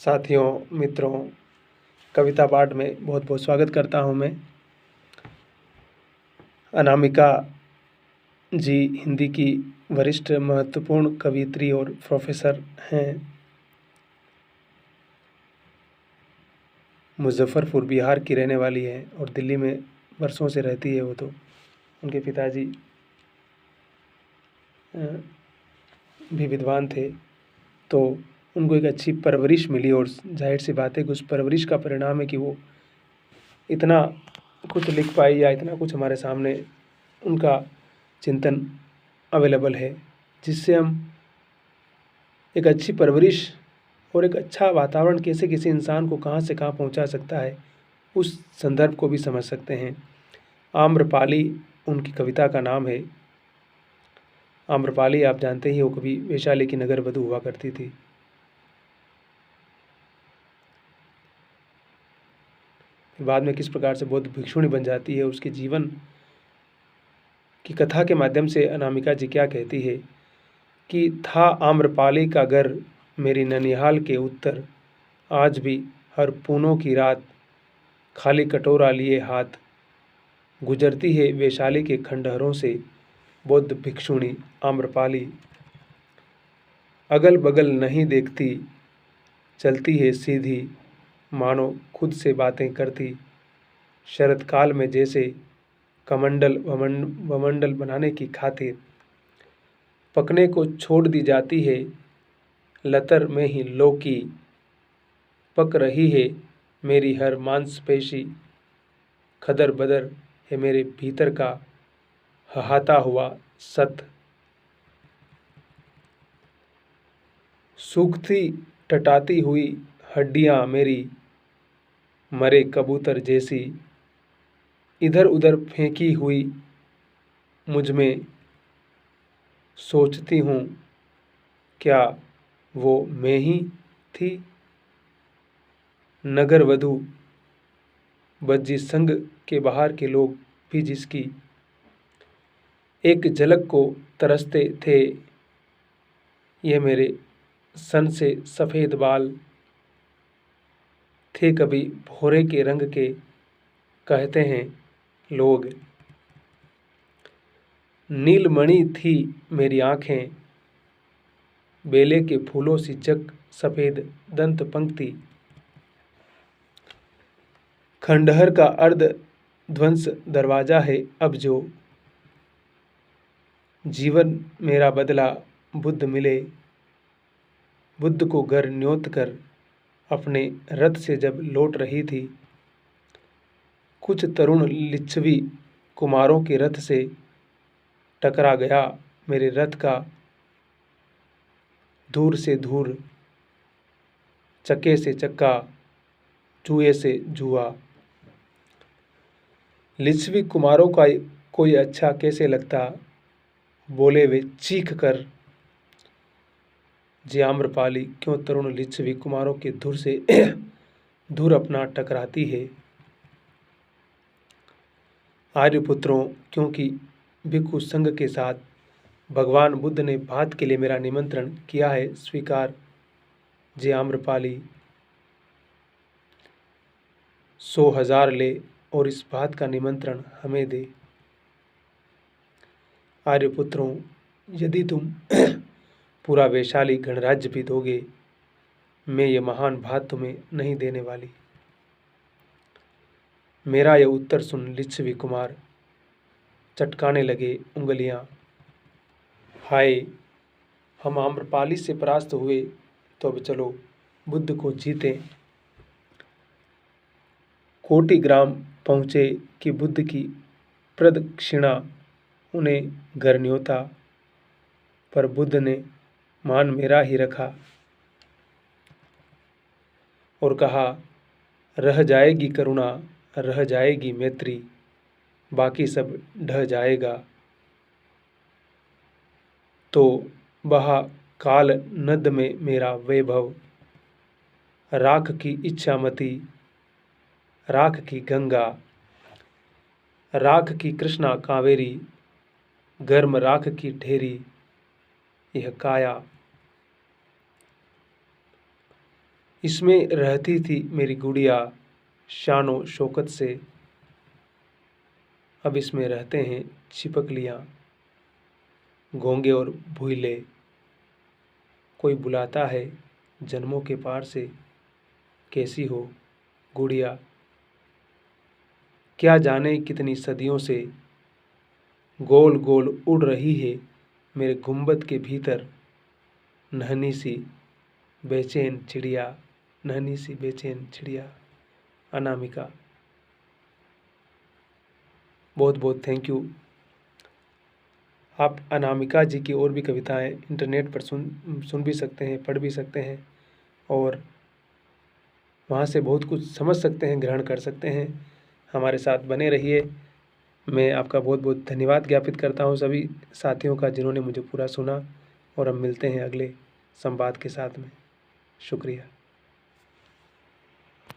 साथियों, मित्रों, कविता पाठ में बहुत बहुत स्वागत करता हूँ मैं। अनामिका जी हिंदी की वरिष्ठ महत्वपूर्ण कवियत्री और प्रोफेसर हैं। मुजफ्फरपुर बिहार की रहने वाली है और दिल्ली में वर्षों से रहती है। वो तो उनके पिताजी भी विद्वान थे, तो उनको एक अच्छी परवरिश मिली और जाहिर सी बात है कि उस परवरिश का परिणाम है कि वो इतना कुछ लिख पाई या इतना कुछ हमारे सामने उनका चिंतन अवेलेबल है, जिससे हम एक अच्छी परवरिश और एक अच्छा वातावरण कैसे किसी इंसान को कहाँ से कहाँ पहुँचा सकता है, उस संदर्भ को भी समझ सकते हैं। आम्रपाली उनकी कविता का नाम है। आम्रपाली आप जानते ही हो, कभी वैशाली की नगर वधू हुआ करती थी। बाद में किस प्रकार से बौद्ध भिक्षुणी बन जाती है, उसके जीवन की कथा के माध्यम से अनामिका जी क्या कहती है कि था आम्रपाली का घर मेरी ननिहाल के उत्तर, आज भी हर पूनों की रात खाली कटोरा लिए हाथ गुजरती है वैशाली के खंडहरों से बौद्ध भिक्षुणी आम्रपाली। अगल बगल नहीं देखती, चलती है सीधी, मानो खुद से बातें करती, शरत काल में जैसे कमंडल वमंडल बनाने की खातिर पकने को छोड़ दी जाती है, लतर में ही लौकी पक रही है मेरी हर मांसपेशी, खदर बदर है मेरे भीतर का हहाता हुआ सत। सूखती टटाती हुई हड्डियां मेरी मरे कबूतर जैसी, इधर उधर फेंकी हुई मुझ में सोचती हूँ क्या वो मैं ही थी। नगर वधू बज्जी संघ के बाहर के लोग भी जिसकी एक झलक को तरसते थे, ये मेरे सन से सफ़ेद बाल थे कभी भोरे के रंग के, कहते हैं लोग। नीलमणि थी मेरी आँखें, बेले के फूलों सी जग सफ़ेद दंत पंक्ति, खंडहर का अर्ध ध्वंस दरवाजा है अब जो, जीवन मेरा बदला बुद्ध मिले, बुद्ध को घर न्योत कर अपने रथ से जब लौट रही थी, कुछ तरुण लिच्छवी कुमारों के रथ से टकरा गया मेरे रथ का दूर से दूर, चक्के से चक्का जुए से जुआ। लिच्छवी कुमारों का कोई अच्छा कैसे लगता, बोले वे चीख कर, जी आम्रपाली क्यों तरुण लिच्छवी कुमारों के धुर से धुर अपना टकराती है। आर्यपुत्रों, क्योंकि भिक्षु संघ के साथ भगवान बुद्ध ने बात के लिए मेरा निमंत्रण किया है, स्वीकार जे आम्रपाली। 100,000 ले और इस बात का निमंत्रण हमें दे। आर्यपुत्रों, यदि तुम पूरा वैशाली गणराज्य भी दोगे, मैं ये महान बात तुम्हें नहीं देने वाली। मेरा यह उत्तर सुन लिच्छवी कुमार चटकाने लगे उंगलियां। हाय, हम आम्रपाली से परास्त हुए, तो अब चलो बुद्ध को जीते। कोटि ग्राम पहुँचे कि बुद्ध की प्रदक्षिणा उन्हें घर न्योता, पर बुद्ध ने मान मेरा ही रखा और कहा, रह जाएगी करुणा, रह जाएगी मैत्री, बाकी सब ढह जाएगा। तो बहा काल नद में मेरा वैभव, राख की इच्छामती, राख की गंगा, राख की कृष्णा कावेरी, गर्म राख की ढेरी, यह काया। इसमें रहती थी मेरी गुड़िया शानो शौकत से, अब इसमें रहते हैं छिपकलियाँ, घोंगे और भूले। कोई बुलाता है जन्मों के पार से, कैसी हो गुड़िया, क्या जाने कितनी सदियों से गोल गोल उड़ रही है मेरे गुंबद के भीतर नन्ही सी बेचैन चिड़िया, नन्ही सी बेचैन चिड़िया। अनामिका। बहुत बहुत थैंक यू। आप अनामिका जी की और भी कविताएं इंटरनेट पर सुन भी सकते हैं, पढ़ भी सकते हैं और वहाँ से बहुत कुछ समझ सकते हैं, ग्रहण कर सकते हैं। हमारे साथ बने रहिए। मैं आपका बहुत बहुत धन्यवाद ज्ञापित करता हूँ सभी साथियों का जिन्होंने मुझे पूरा सुना, और हम मिलते हैं अगले संवाद के साथ में। शुक्रिया।